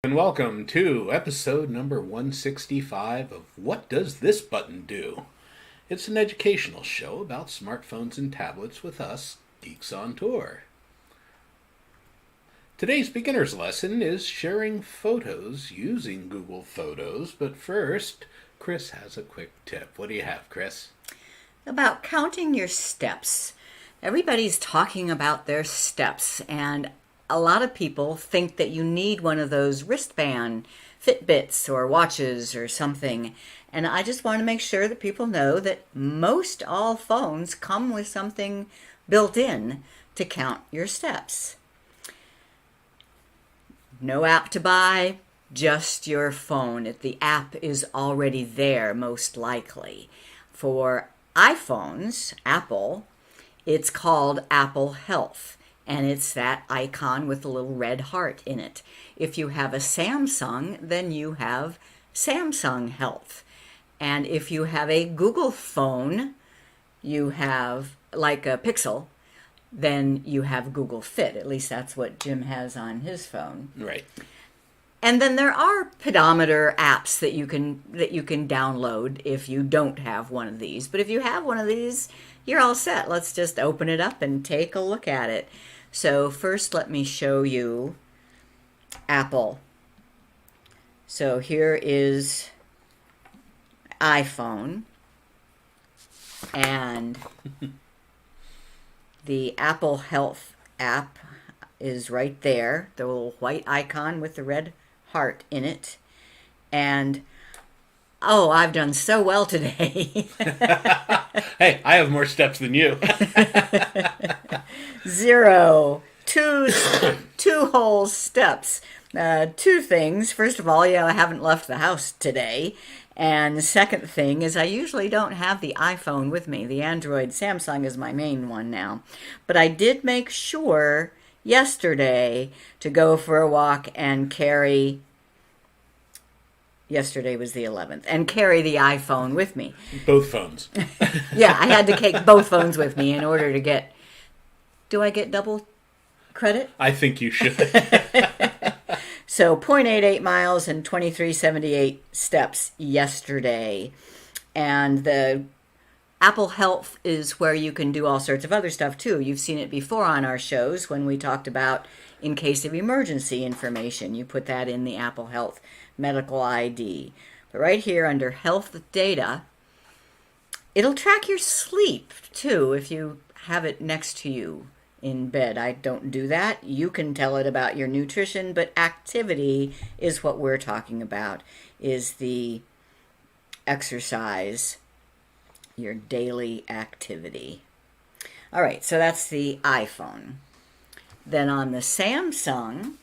and welcome to episode number 165 of What Does This Button Do? It's an educational show about smartphones and tablets with us, Geeks on Tour. Today's beginner's lesson is sharing photos using Google Photos, but first, Chris has a quick tip. What do you have, Chris? About counting your steps. Everybody's talking about their steps, and a lot of people think that you need one of those wristband Fitbits or watches or something. And I just want to make sure that people know that most all phones come with something built in to count your steps. No app to buy, just your phone. The app is already there, most likely. For iPhones, Apple, it's called Apple Health, and it's that icon with the little red heart in it. If you have a Samsung, then you have Samsung Health. And if you have a Google phone, you have, like a Pixel, then you have Google Fit. At least that's what Jim has on his phone. Right. And then there are pedometer apps that you can download if you don't have one of these. But if you have one of these, you're all set. Let's just open it up and take a look at it. So first let me show you Apple. So here is iPhone, and the Apple Health app is right there, the little white icon with the red heart in it. And oh, I've done so well today. Hey, I have more steps than you. 0, 2 whole steps. Two things. First of all, I haven't left the house today. And the second thing is I usually don't have the iPhone with me. The Android Samsung is my main one now. But I did make sure yesterday to go for a walk and carry, yesterday was the 11th, and carry the iPhone with me. Both phones. Yeah, I had to take both phones with me in order to get, do I get double credit? I think you should. So 0.88 miles and 2378 steps yesterday. And the Apple Health is where you can do all sorts of other stuff too. You've seen it before on our shows when we talked about in case of emergency information. You put that in the Apple Health Medical ID. But right here under Health Data, it'll track your sleep too if you have it next to you in bed. I don't do that. You can tell it about your nutrition, but activity is what we're talking about, is the exercise, your daily activity. All right, so that's the iPhone. Then on the Samsung,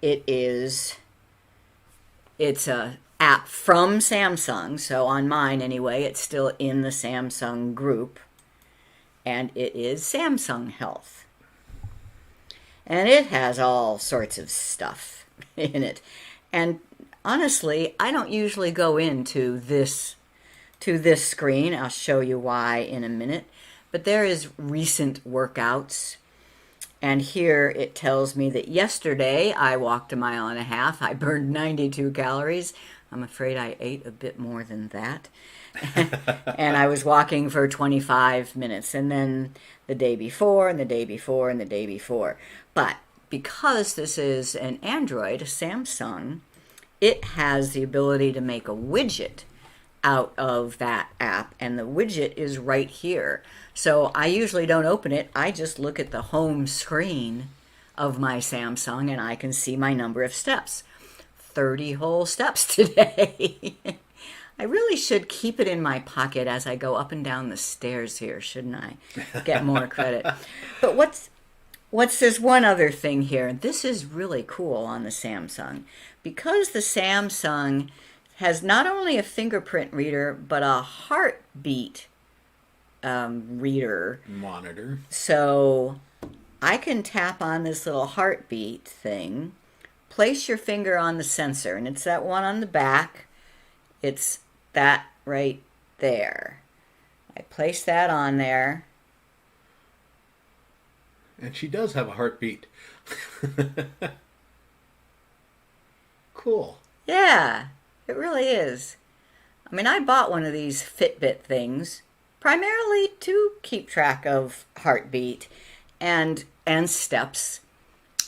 it's a app from Samsung. So on mine anyway, it's still in the Samsung group, and it is Samsung Health. And it has all sorts of stuff in it. And honestly, I don't usually go into this screen. I'll show you why in a minute. But there is recent workouts. And here it tells me that yesterday I walked 1.5 miles. I burned 92 calories. I'm afraid I ate a bit more than that. And I was walking for 25 minutes. And then the day before, and the day before, and the day before. But because this is an Android, a Samsung, it has the ability to make a widget out of that app. And the widget is right here. So I usually don't open it. I just look at the home screen of my Samsung and I can see my number of steps. 30 whole steps today. I really should keep it in my pocket as I go up and down the stairs here, shouldn't I? Get more credit. But what's this one other thing here? This is really cool on the Samsung. Because the Samsung has not only a fingerprint reader, but a heartbeat reader. Monitor. So I can tap on this little heartbeat thing, place your finger on the sensor, and it's that one on the back. It's that right there. I place that on there. And she does have a heartbeat. Cool. Yeah, it really is. I mean, I bought one of these Fitbit things primarily to keep track of heartbeat and steps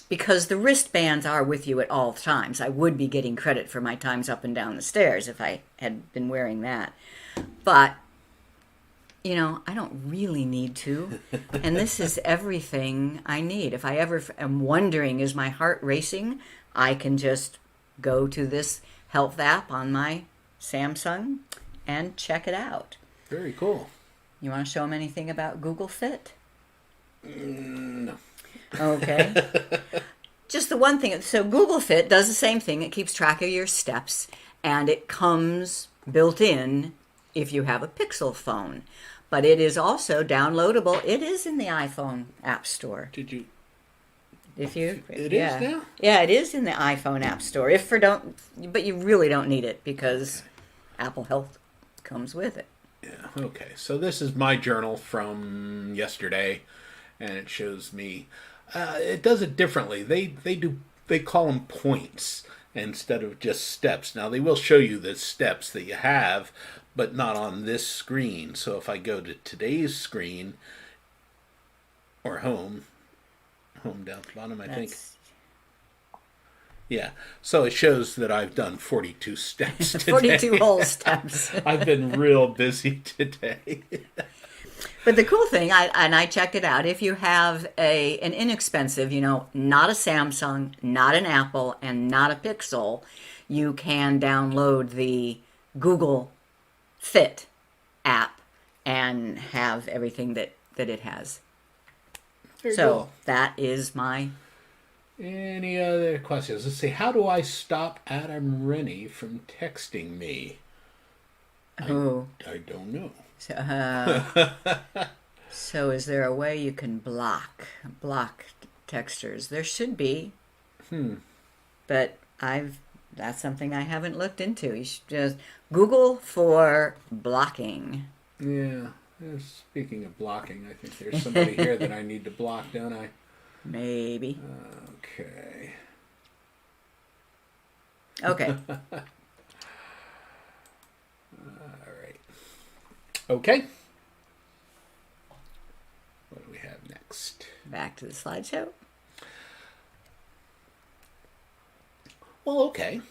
because the wristbands are with you at all times. I would be getting credit for my times up and down the stairs if I had been wearing that. But, I don't really need to. And this is everything I need. If I ever am wondering, is my heart racing? I can just go to this health app on my Samsung and check it out. Very cool. You want to show them anything about Google Fit? No. Okay. Just the one thing. So Google Fit does the same thing. It keeps track of your steps, and it comes built in if you have a Pixel phone. But it is also downloadable. It is in the iPhone App Store. Did you? If you, It yeah. is now? Yeah, it is in the iPhone App Store. But you really don't need it because Apple Health comes with it. Yeah, okay. So this is my journal from yesterday, and it shows me. It does it differently. They call them points instead of just steps. Now they will show you the steps that you have, but not on this screen. So if I go to today's screen or home down at the bottom, I think. Yeah, so it shows that I've done 42 steps today. 42 whole steps. I've been real busy today. But the cool thing, I checked it out, if you have an inexpensive, not a Samsung, not an Apple, and not a Pixel, you can download the Google Fit app and have everything that it has. Very So cool. that is my... Any other questions? Let's see. How do I stop Adam Rennie from texting me? I don't know. So is there a way you can block texters? There should be. But that's something I haven't looked into. You should just Google for blocking. Yeah. Speaking of blocking, I think there's somebody here that I need to block, don't I? Maybe. Okay. Okay. All right. Okay. What do we have next? Back to the slideshow. Well, okay.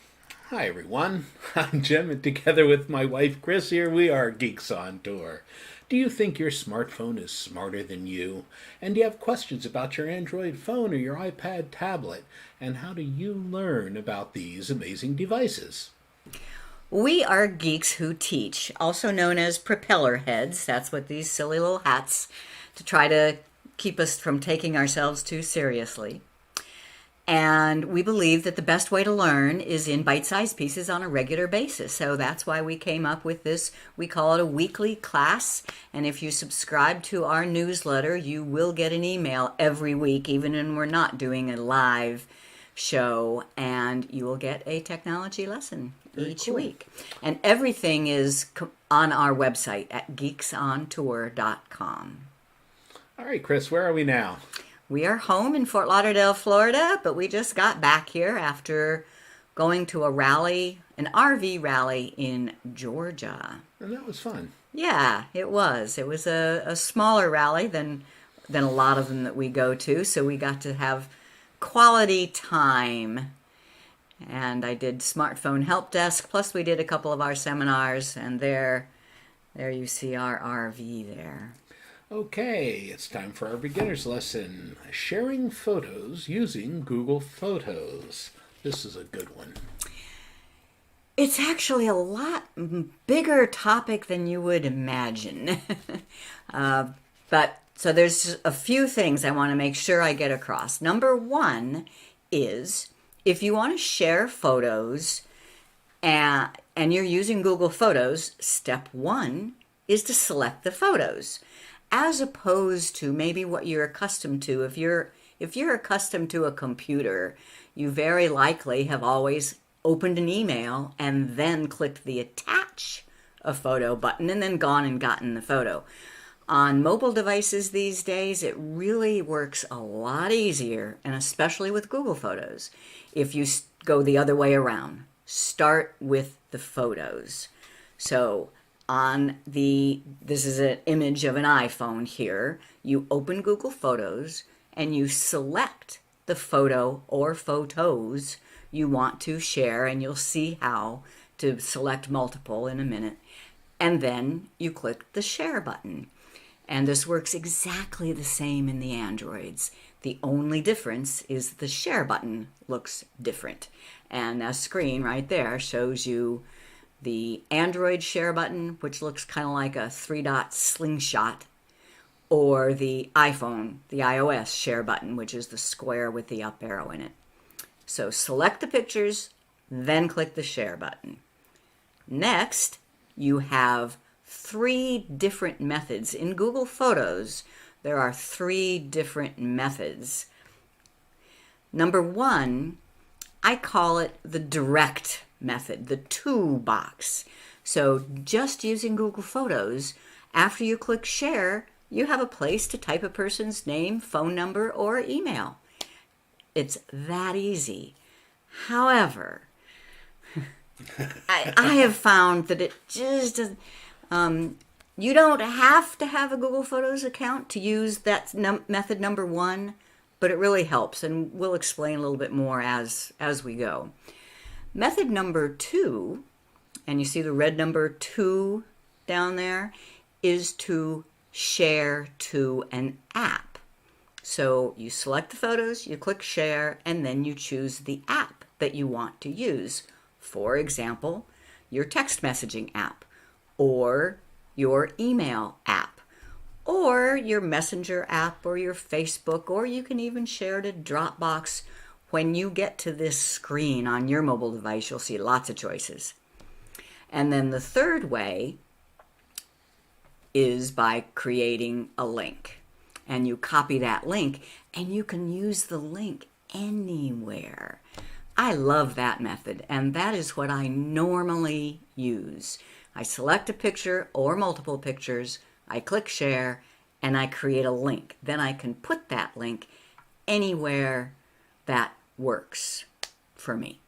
Hi, everyone. I'm Jim, and together with my wife, Chris, here we are Geeks On Tour. Do you think your smartphone is smarter than you? And do you have questions about your Android phone or your iPad tablet? And how do you learn about these amazing devices? We are geeks who teach, also known as propeller heads. That's what these silly little hats to try to keep us from taking ourselves too seriously. And we believe that the best way to learn is in bite-sized pieces on a regular basis. So that's why we came up with this. We call it a weekly class. And if you subscribe to our newsletter, you will get an email every week, even when we're not doing a live show. And you will get a technology lesson each week. And everything is on our website at geeksontour.com. All right, Chris, where are we now? We are home in Fort Lauderdale, Florida, but we just got back here after going to a rally, an RV rally in Georgia. And that was fun. Yeah, it was. It was a smaller rally than a lot of them that we go to, so we got to have quality time. And I did smartphone help desk, plus we did a couple of our seminars, and there you see our RV there. Okay, it's time for our beginner's lesson. Sharing photos using Google Photos. This is a good one. It's actually a lot bigger topic than you would imagine. But so there's a few things I want to make sure I get across. Number one is if you want to share photos and you're using Google Photos, step one is to select the photos, as opposed to maybe what you're accustomed to. If you're accustomed to a computer, you very likely have always opened an email and then clicked the attach a photo button and then gone and gotten the photo. On mobile devices these days, it really works a lot easier, and especially with Google Photos, if you go the other way around. Start with the photos. So this is an image of an iPhone here. You open Google Photos and you select the photo or photos you want to share, and you'll see how to select multiple in a minute. And then you click the share button. And this works exactly the same in the Androids. The only difference is the share button looks different. And a screen right there shows you the Android share button, which looks kind of like a 3-dot slingshot, or the iPhone, the iOS share button, which is the square with the up arrow in it. So select the pictures, then click the share button. Next, you have 3 different methods. In Google Photos, there are 3 different methods. Number 1, I call it the direct method, the to box. So just using Google Photos, after you click share, you have a place to type a person's name, phone number, or email. It's that easy. However, I have found that it just doesn't. You don't have to have a Google Photos account to use that method number 1, but it really helps, and we'll explain a little bit more as we go. Method number 2, and you see the red number 2 down there, is to share to an app. So you select the photos, you click share, and then you choose the app that you want to use. For example, your text messaging app, or your email app, or your Messenger app, or your Facebook, or you can even share to Dropbox. When you get to this screen on your mobile device, you'll see lots of choices. And then the third way is by creating a link. And you copy that link, and you can use the link anywhere. I love that method, and that is what I normally use. I select a picture or multiple pictures, I click share, and I create a link. Then I can put that link anywhere that works for me.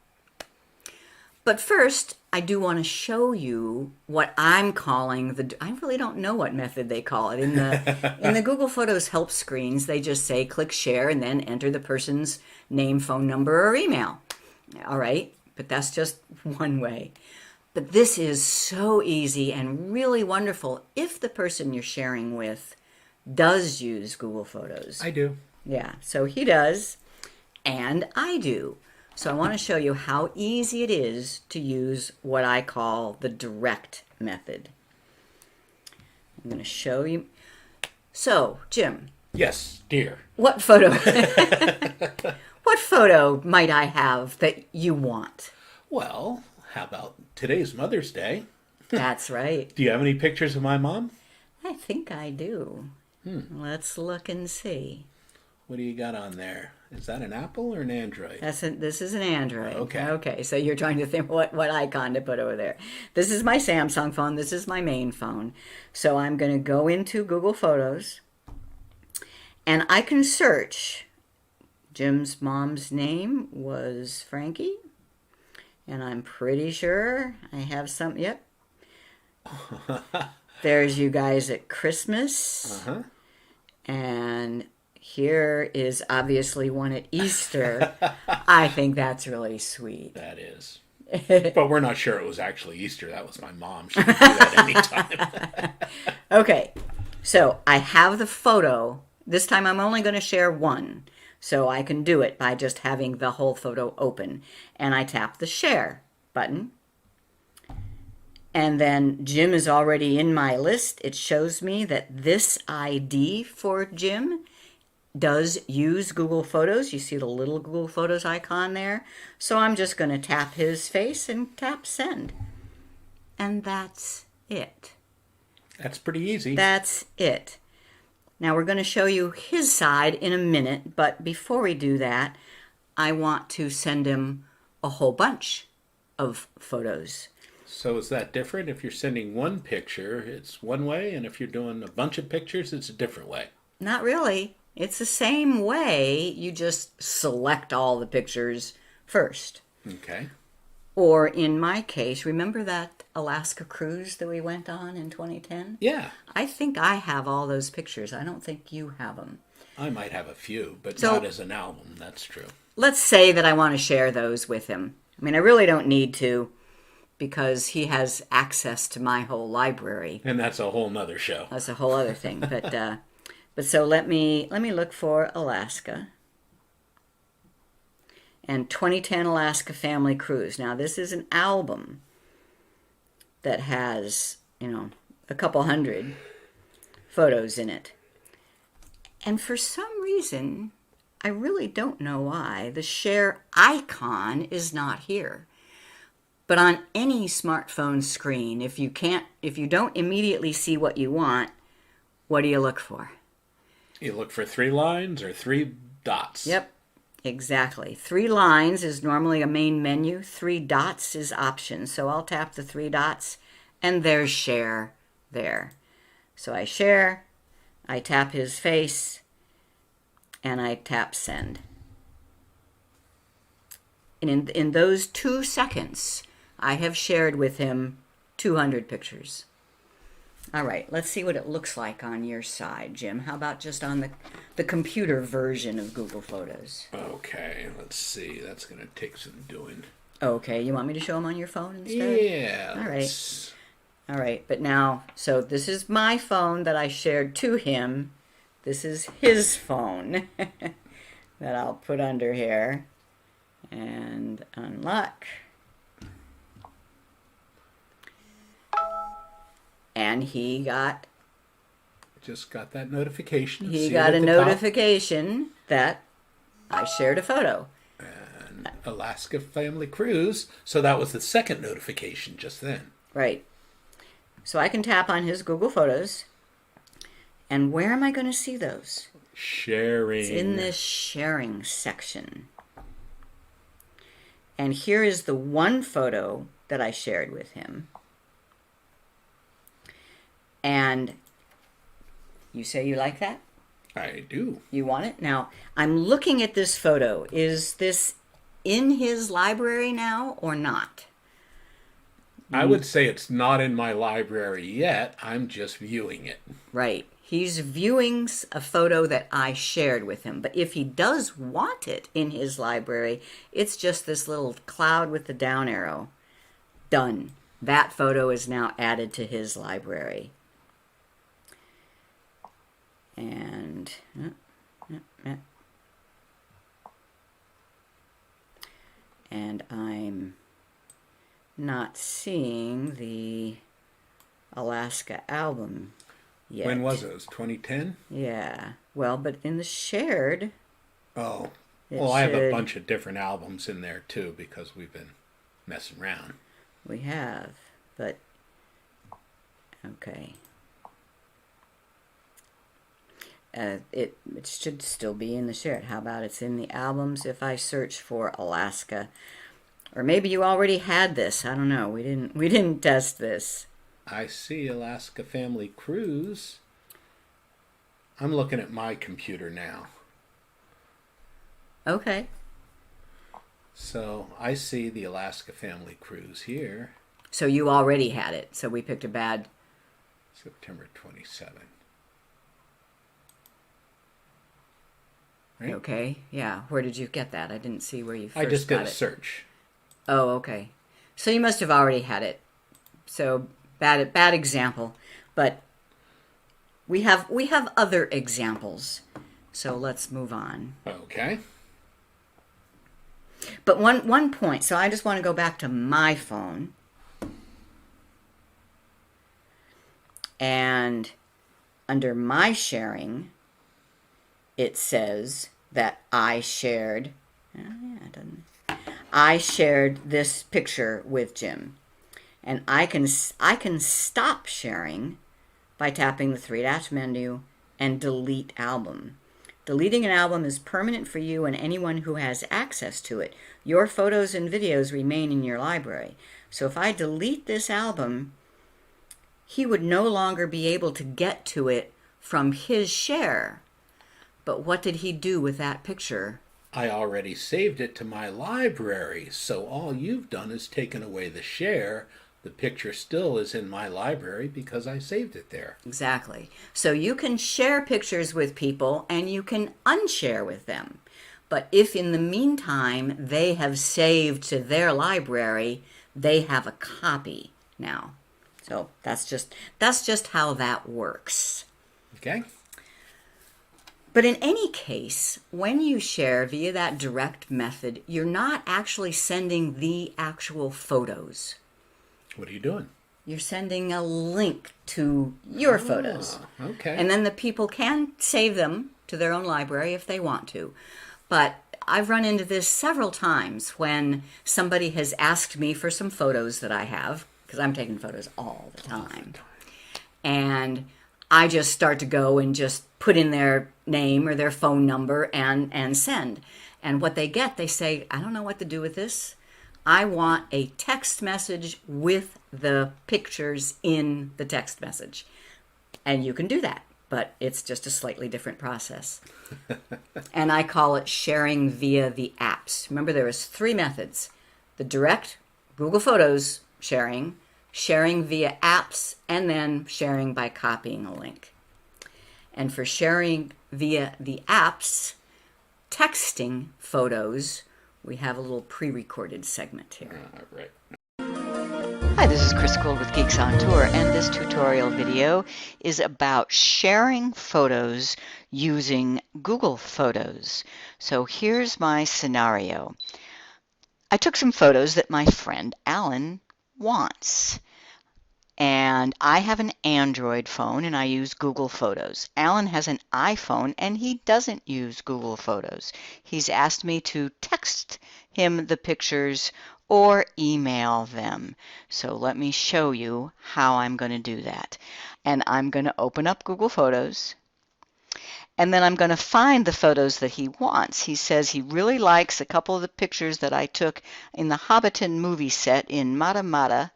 But first, I do want to show you what I'm calling I really don't know what method they call it. In the Google Photos help screens, they just say click share and then enter the person's name, phone number, or email. All right, but that's just one way. But this is so easy and really wonderful if the person you're sharing with does use Google Photos. I do. Yeah, so he does, and I do. So I want to show you how easy it is to use what I call the direct method. I'm going to show you. So, Jim. Yes, dear. What photo? What photo might I have that you want? Well, how about today's Mother's Day? That's right. Do you have any pictures of my mom? I think I do. Let's look and see. What do you got on there? Is that an Apple or an Android? This is an Android. Okay. So you're trying to think what icon to put over there. This is my Samsung phone. This is my main phone. So I'm going to go into Google Photos, and I can search. Jim's mom's name was Frankie, and I'm pretty sure I have some. Yep. There's you guys at Christmas. Uh-huh. And here is obviously one at Easter. I think that's really sweet. That is. But we're not sure it was actually Easter. That was my mom. She could do that anytime. Okay, so I have the photo. This time I'm only going to share one. So I can do it by just having the whole photo open. And I tap the share button. And then Jim is already in my list. It shows me that this ID for Jim does use Google Photos. You see the little Google Photos icon there. So I'm just going to tap his face and tap send. And that's it. That's pretty easy. That's it. Now we're going to show you his side in a minute, but before we do that, I want to send him a whole bunch of photos. So is that different? If you're sending one picture, it's one way, and if you're doing a bunch of pictures, it's a different way. Not really. It's the same way, you just select all the pictures first. Okay. Or in my case, remember that Alaska cruise that we went on in 2010? Yeah. I think I have all those pictures. I don't think you have them. I might have a few, but So- not as an album. That's true. Let's say that I want to share those with him. I mean, I really don't need to because he has access to my whole library. And that's a whole nother show. That's a whole other thing. But so let me look for Alaska. And 2010 Alaska Family Cruise. Now, this is an album that has, a couple hundred photos in it. And for some reason, I really don't know why, the share icon is not here. But on any smartphone screen, if you don't immediately see what you want, what do you look for? You look for 3 lines or 3 dots. Yep, exactly. 3 lines is normally a main menu. 3 dots is options. So I'll tap the 3 dots, and there's share there. So I share, I tap his face, and I tap send. And in those 2 seconds, I have shared with him 200 pictures. All right, let's see what it looks like on your side, Jim. How about just on the computer version of Google Photos? Okay, let's see. That's going to take some doing. Okay, you want me to show them on your phone instead? Yeah. All right. All right, but now, so this is my phone that I shared to him. This is his phone that I'll put under here and unlock. And he got Just got that notification. He See got it a at the top. notification that I shared a photo. And Alaska Family Cruise. So that was the second notification just then. Right. So I can tap on his Google Photos. And where am I going to see those? Sharing. It's in this sharing section. And here is the one photo that I shared with him. And you say you like that? I do. You want it? Now, I'm looking at this photo. Is this in his library now or not? I would say it's not in my library yet. I'm just viewing it. Right. He's viewing a photo that I shared with him. But if he does want it in his library, it's just this little cloud with the down arrow. Done. That photo is now added to his library. And I'm not seeing the Alaska album yet. When was it? It was 2010? Yeah. Well, but in the shared, Oh. It Well, I have a should- bunch of different albums in there too because we've been messing around. we have. But, okay. It should still be in the shared. How about it's in the albums if I search for Alaska? Or maybe you already had this. I don't know. We didn't test this. I see Alaska Family Cruise. I'm looking at my computer now. Okay. So I see the Alaska Family Cruise here, So you already had it. So we picked a bad. September 27. Right? Okay. Yeah. Where did you get that? I didn't see where you first I just did got a it. search. Oh, okay. So you must have already had it. So bad example, but we have other examples. So let's move on. Okay. But one point. So I just want to go back to my phone. And under my sharing, it says that I shared. Oh, yeah, it doesn't. I shared this picture with Jim, and I can stop sharing by tapping the 3-dash menu and delete album. Deleting an album is permanent for you and anyone who has access to it. Your photos and videos remain in your library. So if I delete this album, he would no longer be able to get to it from his share. But what did he do with that picture? I already saved it to my library, so all you've done is taken away the share. The picture still is in my library because I saved it there. Exactly. So you can share pictures with people and you can unshare with them. But if in the meantime they have saved to their library, they have a copy now. So that's just how that works. Okay? But in any case, when you share via that direct method, you're not actually sending the actual photos. What are you doing? You're sending a link to your photos. Okay. And then the people can save them to their own library if they want to. But I've run into this several times when somebody has asked me for some photos that I have, because I'm taking photos all the time. And I just start to go and just put in their name or their phone number and send. And what they get, they say, I don't know what to do with this. I want a text message with the pictures in the text message. And you can do that, but it's just a slightly different process. And I call it sharing via the apps. Remember, there was 3 methods. The direct Google Photos sharing, sharing via apps, and then sharing by copying a link. And for sharing via the apps, texting photos, we have a little pre-recorded segment here. All right. Hi, this is Chris Gould with Geeks on Tour, and this tutorial video is about sharing photos using Google Photos. So here's my scenario. I took some photos that my friend Alan wants. And I have an Android phone and I use Google Photos. Alan has an iPhone and he doesn't use Google Photos. He's asked me to text him the pictures or email them. So let me show you how I'm going to do that. And I'm going to open up Google Photos. And then I'm going to find the photos that he wants. He says he really likes a couple of the pictures that I took in the Hobbiton movie set in Mata Mata.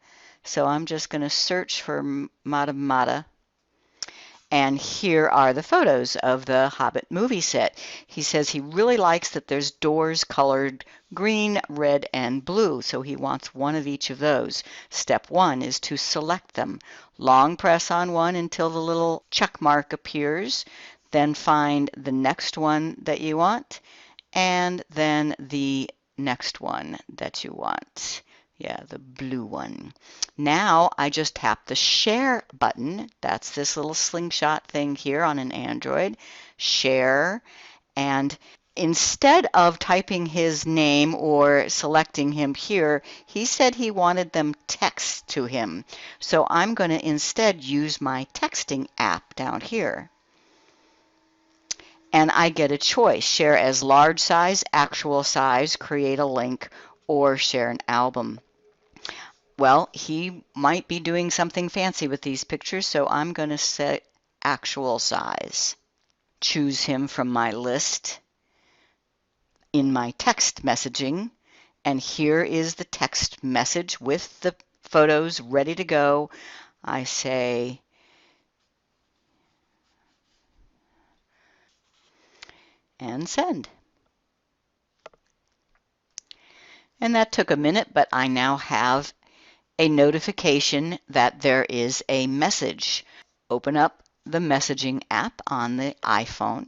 So I'm just going to search for Mata Mata. And here are the photos of the Hobbit movie set. He says he really likes that there's doors colored green, red, and blue. So he wants one of each of those. Step 1 is to select them. Long press on one until the little check mark appears. Then find the next one that you want. And then the next one that you want. Yeah, the blue one. Now I just tap the share button. That's this little slingshot thing here on an Android. Share. And instead of typing his name or selecting him here, he said he wanted them text to him. So I'm going to instead use my texting app down here. And I get a choice. Share as large size, actual size, create a link, or share an album. Well, he might be doing something fancy with these pictures, so I'm going to set actual size. Choose him from my list in my text messaging, and here is the text message with the photos ready to go. I say, and send. And that took a minute, but I now have a notification that there is a message. Open up the messaging app on the iPhone,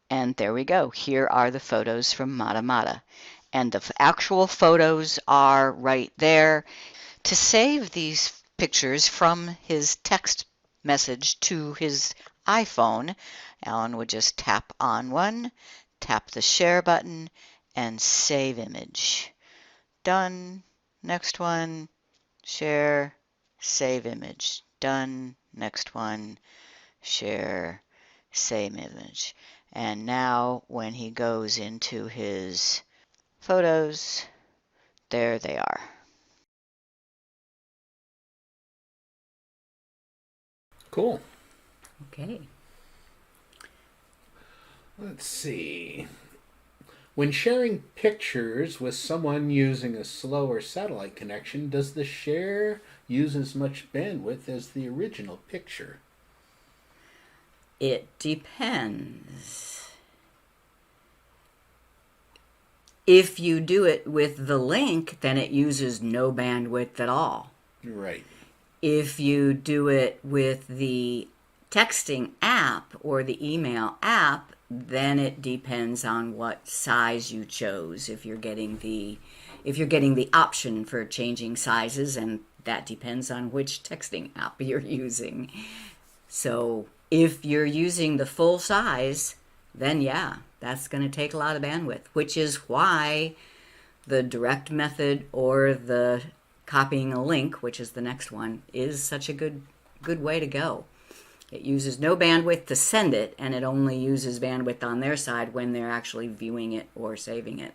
and there we go. Here are the photos from Mata Mata. And the actual photos are right there. To save these pictures from his text message to his iPhone, Alan would just tap on one, tap the share button, and save image. Done. Next one. Share, save image. Done. Next one. Share, save image. And now when he goes into his photos, there they are. Cool. Okay. Let's see. When sharing pictures with someone using a slower satellite connection, does the share use as much bandwidth as the original picture? It depends. If you do it with the link, then it uses no bandwidth at all. Right. If you do it with the texting app or the email app, then it depends on what size you chose. If you're getting the option for changing sizes, and that depends on which texting app you're using. So if you're using the full size, then yeah, that's going to take a lot of bandwidth, which is why the direct method or the copying a link, which is the next one, is such a good way to go. It uses no bandwidth to send it, and it only uses bandwidth on their side when they're actually viewing it or saving it.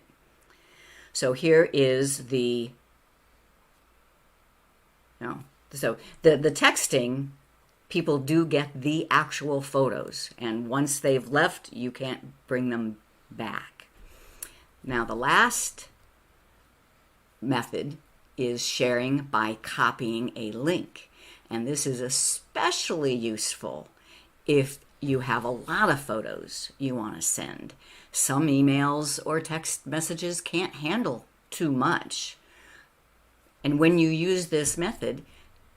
So here is the texting. People do get the actual photos, and once they've left, you can't bring them back. Now, the last method is sharing by copying a link, and this is especially useful if you have a lot of photos you want to send. Some emails or text messages can't handle too much, and when you use this method,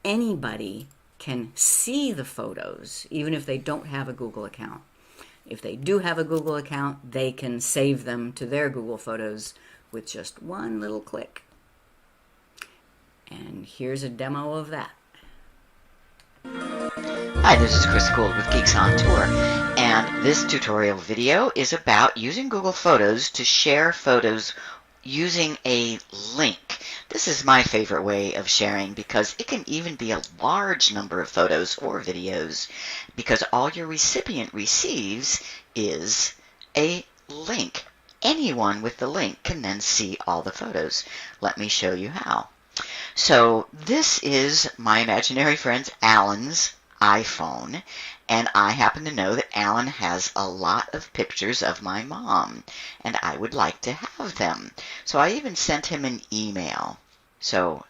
anybody can see the photos, even if they don't have a Google account. If they do have a Google account, they can save them to their Google Photos with just one little click. And here's a demo of that. Hi, this is Chris Gould with Geeks on Tour, and this tutorial video is about using Google Photos to share photos using a link. This is my favorite way of sharing because it can even be a large number of photos or videos, because all your recipient receives is a link. Anyone with the link can then see all the photos. Let me show you how. So this is my imaginary friend Alan's iPhone, and I happen to know that Alan has a lot of pictures of my mom, and I would like to have them. So I even sent him an email. So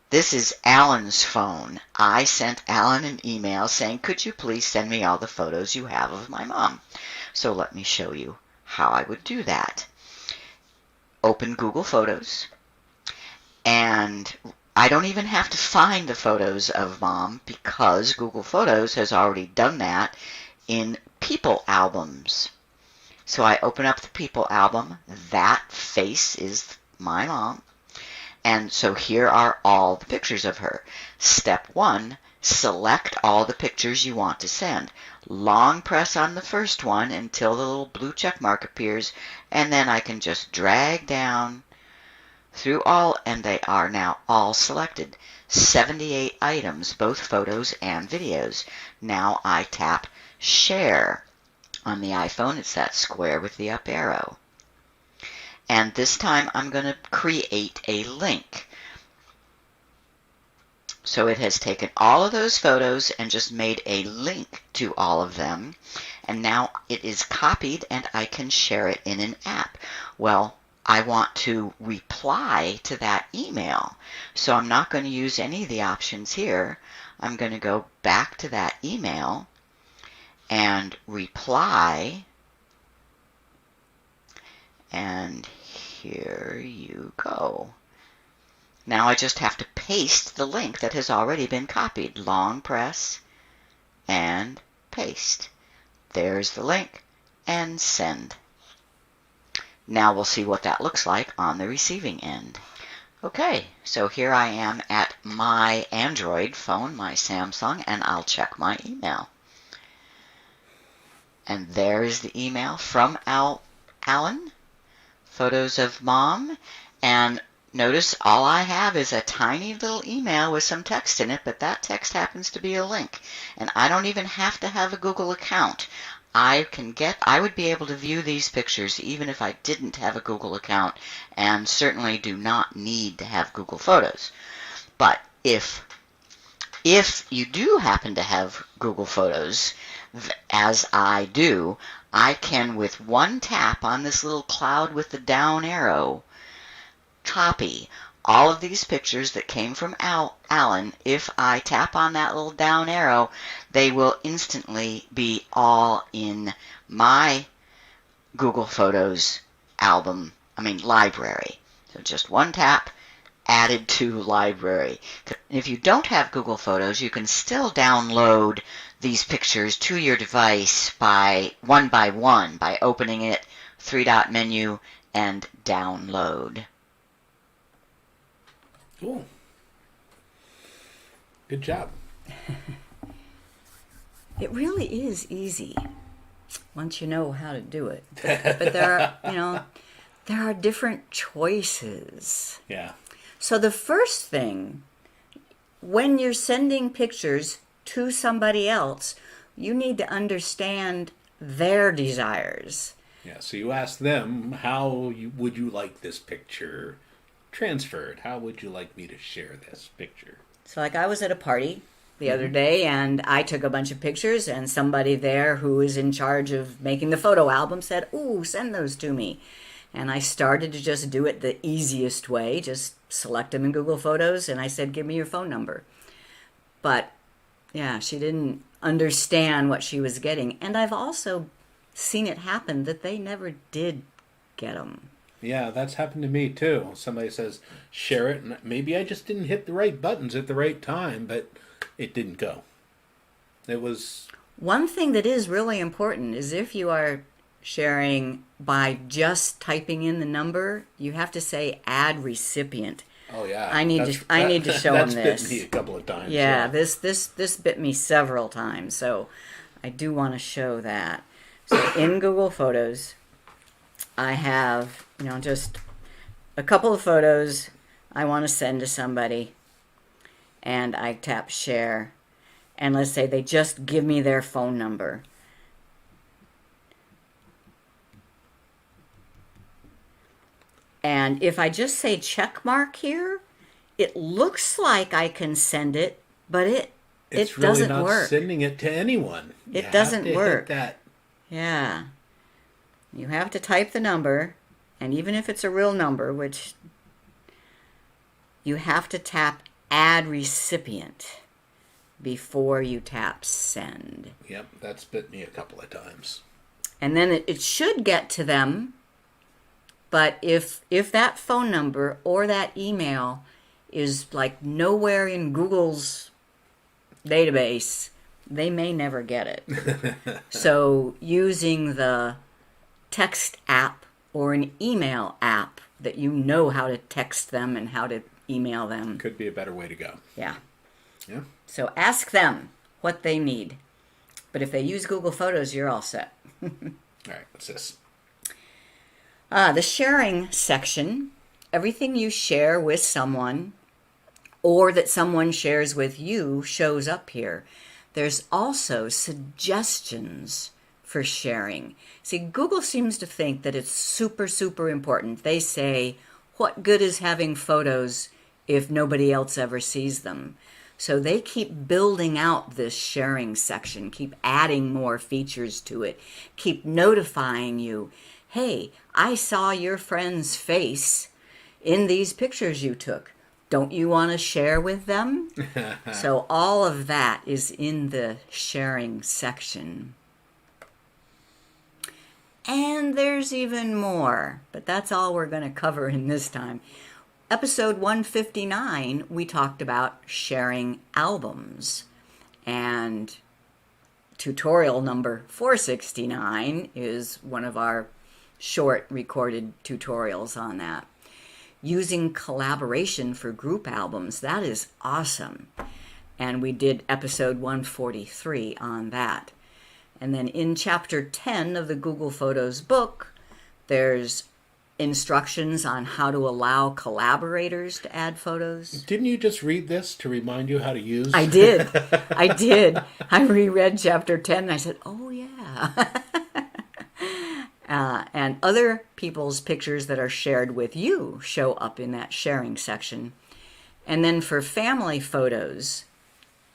this is Alan's phone. I sent Alan an email saying, could you please send me all the photos you have of my mom? So let me show you how I would do that. Open Google Photos, and I don't even have to find the photos of Mom because Google Photos has already done that in People albums. So I open up the People album. That face is my mom. And so here are all the pictures of her. Step 1, select all the pictures you want to send. Long press on the first one until the little blue check mark appears, and then I can just drag down through all, and they are now all selected. 78 items, both photos and videos. Now I tap Share. On the iPhone, it's that square with the up arrow. And this time I'm going to create a link. So it has taken all of those photos and just made a link to all of them. And now it is copied and I can share it in an app. Well, I want to reply to that email. So I'm not going to use any of the options here. I'm going to go back to that email and reply. And here you go. Now I just have to paste the link that has already been copied. Long press and paste. There's the link and send. Now we'll see what that looks like on the receiving end. Okay, so here I am at my Android phone, my Samsung, and I'll check my email. And there is the email from Alan. Photos of Mom. And notice all I have is a tiny little email with some text in it, but that text happens to be a link. And I don't even have to have a Google account. I would be able to view these pictures even if I didn't have a Google account, and certainly do not need to have Google Photos. But if you do happen to have Google Photos, as I do, I can, with one tap on this little cloud with the down arrow, copy all of these pictures that came from Alan. If I tap on that little down arrow, they will instantly be all in my Google Photos library. So just one tap, added to library. If you don't have Google Photos, you can still download these pictures to your device by one by opening it, three-dot menu, and download. Cool. Good job. It really is easy once you know how to do it. But there are different choices. Yeah. So the first thing, when you're sending pictures to somebody else, you need to understand their desires. Yeah, so you ask them, would you like this picture transferred? How would you like me to share this picture? So like I was at a party the other day, and I took a bunch of pictures, and somebody there who is in charge of making the photo album said, "Ooh, send those to me." And I started to just do it the easiest way, just select them in Google Photos, and I said, "Give me your phone number." But yeah, she didn't understand what she was getting. And I've also seen it happen that they never did get them. Yeah, that's happened to me too. Somebody says, share it, and maybe I just didn't hit the right buttons at the right time, but it didn't go. It was... One thing that is really important is if you are sharing by just typing in the number, you have to say add recipient. Oh yeah, I need to show them this. That's bit me a couple of times. Yeah, this bit me several times, so I do want to show that. So in Google Photos, I have just a couple of photos I want to send to somebody, and I tap share, and let's say they just give me their phone number. And if I just say check mark here, it looks like I can send it, but it it's doesn't really not work. Sending it to anyone. It doesn't have to work. Hit that. Yeah. You have to type the number, and even if it's a real number, which you have to tap add recipient before you tap send. Yep, that's bit me a couple of times. And then it should get to them, but if that phone number or that email is like nowhere in Google's database, they may never get it. So using the text app or an email app that you know how to text them and how to email them. Could be a better way to go. Yeah. Yeah. So ask them what they need. But if they use Google Photos, you're all set. All right, what's this? The sharing section, everything you share with someone or that someone shares with you shows up here. There's also suggestions for sharing. See, Google seems to think that it's super, super important. They say, what good is having photos if nobody else ever sees them? So they keep building out this sharing section, keep adding more features to it, keep notifying you, hey, I saw your friend's face in these pictures you took. Don't you want to share with them? So all of that is in the sharing section. And there's even more, but that's all we're going to cover in this time. Episode 159, we talked about sharing albums. And tutorial number 469 is one of our short recorded tutorials on that. Using collaboration for group albums, that is awesome. And we did episode 143 on that. And then in chapter 10 of the Google Photos book, there's instructions on how to allow collaborators to add photos. Didn't you just read this to remind you how to use? I did. I reread chapter 10 and I said, oh yeah. And other people's pictures that are shared with you show up in that sharing section. And then for family photos,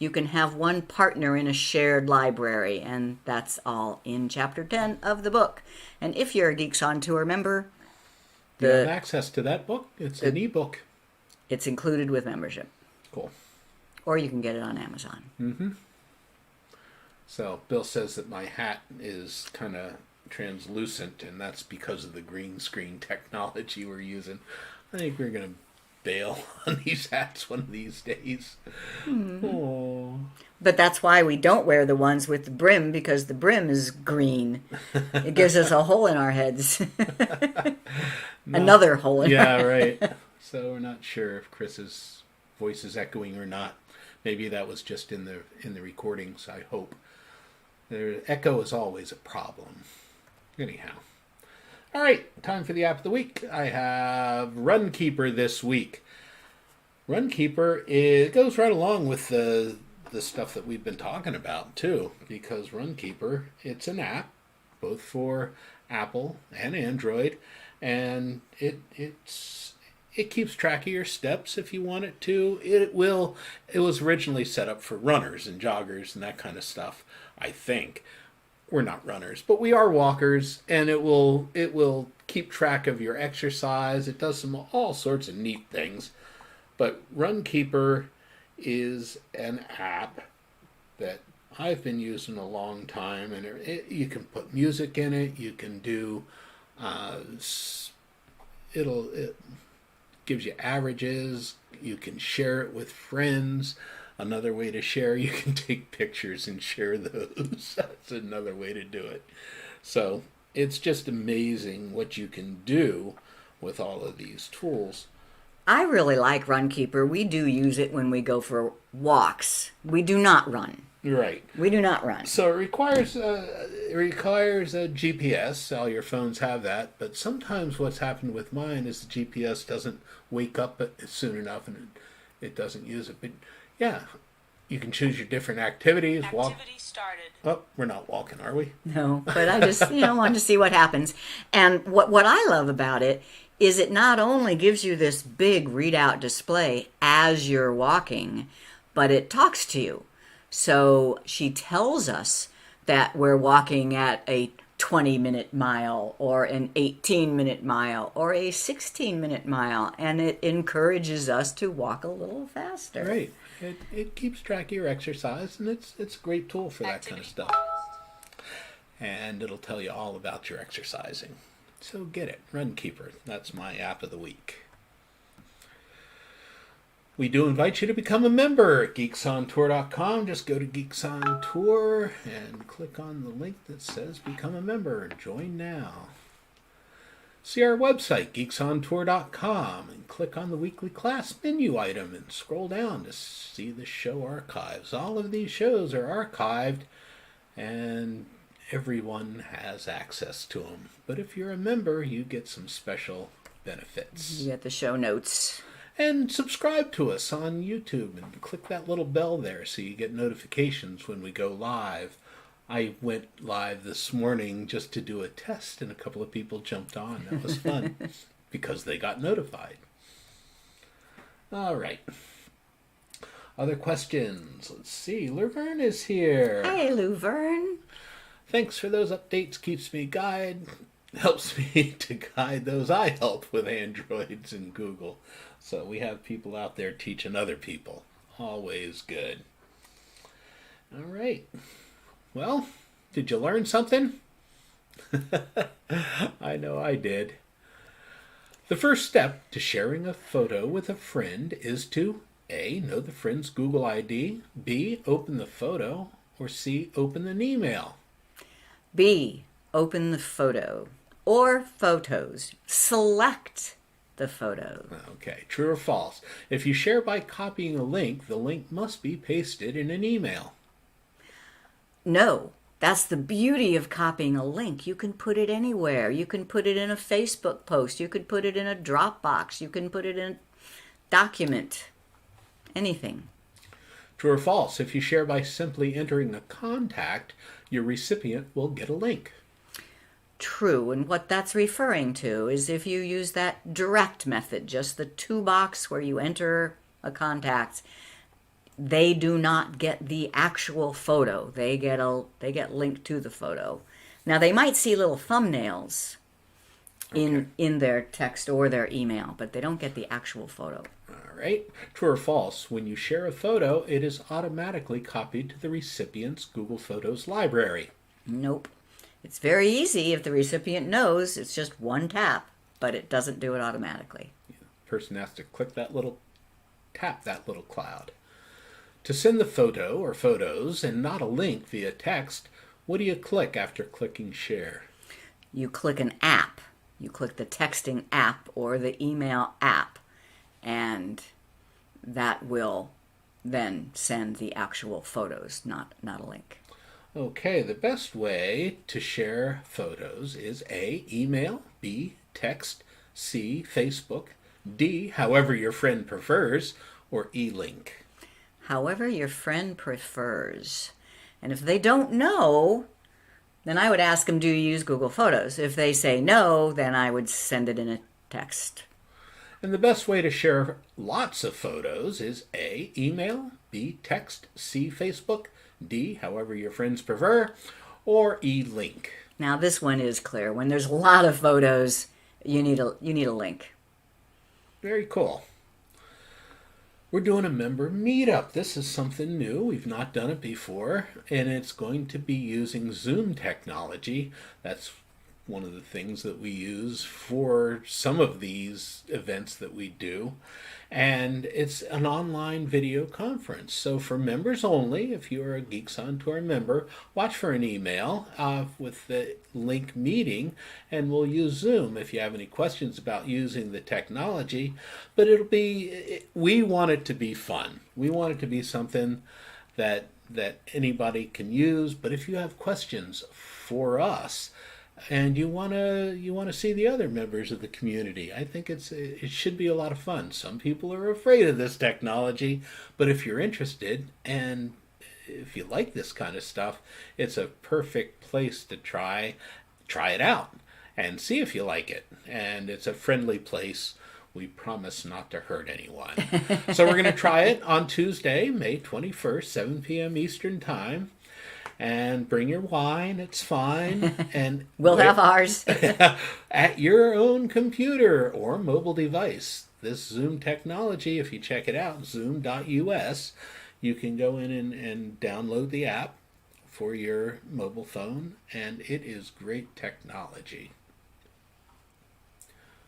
you can have one partner in a shared library, and that's all in Chapter 10 of the book. And if you're a Geeks on Tour member, You have access to that book. It's an ebook. it's included with membership. Cool. Or you can get it on Amazon. Mm-hmm. So Bill says that my hat is kind of translucent, and that's because of the green screen technology we're using. I think we're going to bail on these hats one of these days. Oh. But that's why we don't wear the ones with the brim, because the brim is green. It gives us a hole in our heads. Another hole in our Yeah, right. So we're not sure if Chris's voice is echoing or not. Maybe that was just in the recordings, I hope. Echo is always a problem. Anyhow. All right, time for the app of the week. I have Runkeeper this week. Runkeeper goes right along with the stuff that we've been talking about, too, because Runkeeper, it's an app, both for Apple and Android, and it keeps track of your steps if you want it to. It was originally set up for runners and joggers and that kind of stuff, I think. We're not runners, but we are walkers, and it will keep track of your exercise. It does all sorts of neat things. But Runkeeper is an app that I've been using a long time, and you can put music in it. You can do it gives you averages. You can share it with friends. Another way to share, you can take pictures and share those. That's another way to do it. So it's just amazing what you can do with all of these tools. I really like Runkeeper. We do use it when we go for walks. We do not run. Right. We do not run. So it requires a GPS. All your phones have that. But sometimes what's happened with mine is the GPS doesn't wake up soon enough, and it doesn't use it. But yeah, you can choose your different activities. Activity started. Oh, we're not walking, are we? No, but I just, wanted to see what happens. And what I love about it is it not only gives you this big readout display as you're walking, but it talks to you. So she tells us that we're walking at a 20-minute mile or an 18-minute mile or a 16-minute mile, and it encourages us to walk a little faster. Right. It keeps track of your exercise, and it's a great tool for that kind of stuff. And it'll tell you all about your exercising. So get it. Runkeeper. That's my app of the week. We do invite you to become a member at geeksontour.com. Just go to Geeks On Tour and click on the link that says Become a Member. Join now. See our website, geeksontour.com, and click on the weekly class menu item and scroll down to see the show archives. All of these shows are archived, and everyone has access to them. But if you're a member, you get some special benefits. You get the show notes. And subscribe to us on YouTube and click that little bell there so you get notifications when we go live. I went live this morning just to do a test, and a couple of people jumped on. That was fun because they got notified. All right. Other questions? Let's see. Laverne is here. Hey, Laverne. Thanks for those updates. Keeps me helps me to guide those I help with Androids and Google. So we have people out there teaching other people. Always good. All right. Well, did you learn something? I know I did. The first step to sharing a photo with a friend is to A, know the friend's Google ID, B, open the photo, or C, open an email. B, open the photo or photos. Select the photo. Okay, true or false? If you share by copying a link, the link must be pasted in an email. No, that's the beauty of copying a link. You can put it anywhere. You can put it in a Facebook post. You could put it in a Dropbox. You can put it in a document. Anything. True or false? If you share by simply entering a contact, your recipient will get a link. True, and what that's referring to is if you use that direct method, just the 2 box where you enter a contact, they do not get the actual photo. They get linked to the photo. Now they might see little thumbnails in their text or their email, but they don't get the actual photo. All right. True or false? When you share a photo, it is automatically copied to the recipient's Google Photos library. Nope. It's very easy if the recipient knows. It's just one tap, but it doesn't do it automatically. The person has to tap that little cloud. To send the photo or photos and not a link via text, what do you click after clicking share? You click an app. You click the texting app or the email app, and that will then send the actual photos, not a link. Okay, the best way to share photos is A, email, B, text, C, Facebook, D, however your friend prefers, or E, link. However your friend prefers. And if they don't know, then I would ask them, do you use Google Photos? If they say no, then I would send it in a text. And the best way to share lots of photos is A, email, B, text, C, Facebook, D, however your friends prefer, or E, link. Now this one is clear. When there's a lot of photos, you need a link. Very cool. We're doing a member meetup. This is something new. We've not done it before, and it's going to be using Zoom technology. That's one of the things that we use for some of these events that we do. And it's an online video conference. So for members only, if you're a Geeks On Tour member, watch for an email with the link meeting, and we'll use Zoom if you have any questions about using the technology. But we want it to be fun. We want it to be something that anybody can use. But if you have questions for us, and you want to see the other members of the community, I think it should be a lot of fun. Some people are afraid of this technology, but if you're interested and if you like this kind of stuff, it's a perfect place to try it out and see if you like it. And it's a friendly place. We promise not to hurt anyone. So we're going to try it on Tuesday, May 21st, 7 p.m. Eastern Time. And bring your wine, it's fine. And we'll have ours. At your own computer or mobile device. This Zoom technology, if you check it out, zoom.us, you can go in and download the app for your mobile phone, and it is great technology.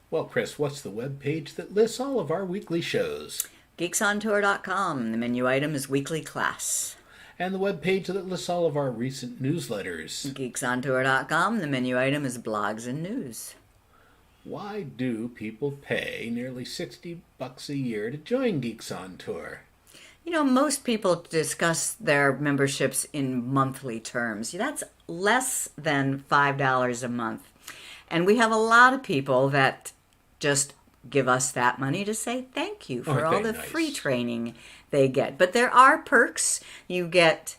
Well, Chris, what's the web page that lists all of our weekly shows? Geeksontour.com. The menu item is weekly class. And the web page that lists all of our recent newsletters. Geeksontour.com. The menu item is blogs and news. Why do people pay nearly $60 a year to join Geeks On Tour? You know, most people discuss their memberships in monthly terms. That's less than $5 a month. And we have a lot of people that just give us that money to say thank you for all the free training they get. But there are perks. You get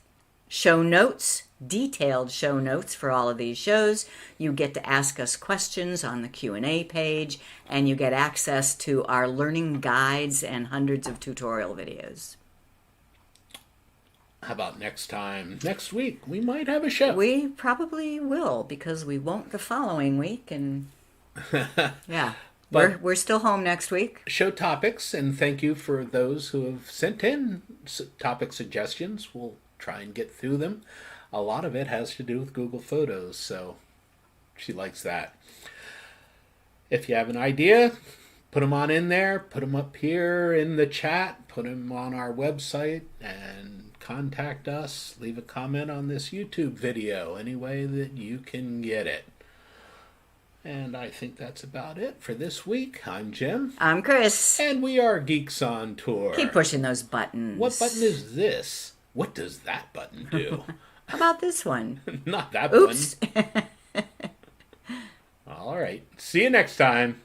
show notes, detailed show notes for all of these shows. You get to ask us questions on the Q&A page, and you get access to our learning guides and hundreds of tutorial videos. How about next week, we might have a show. We probably will, because we won't the following week, and yeah. We're still home next week. Show topics, and thank you for those who have sent in topic suggestions. We'll try and get through them. A lot of it has to do with Google Photos, so she likes that. If you have an idea, put them on in there, put them up here in the chat, put them on our website, and contact us. Leave a comment on this YouTube video any way that you can get it. And I think that's about it for this week. I'm Jim. I'm Chris. And we are Geeks On Tour. Keep pushing those buttons. What button is this? What does that button do? How about this one? Not that Oops. button. All right. See you next time.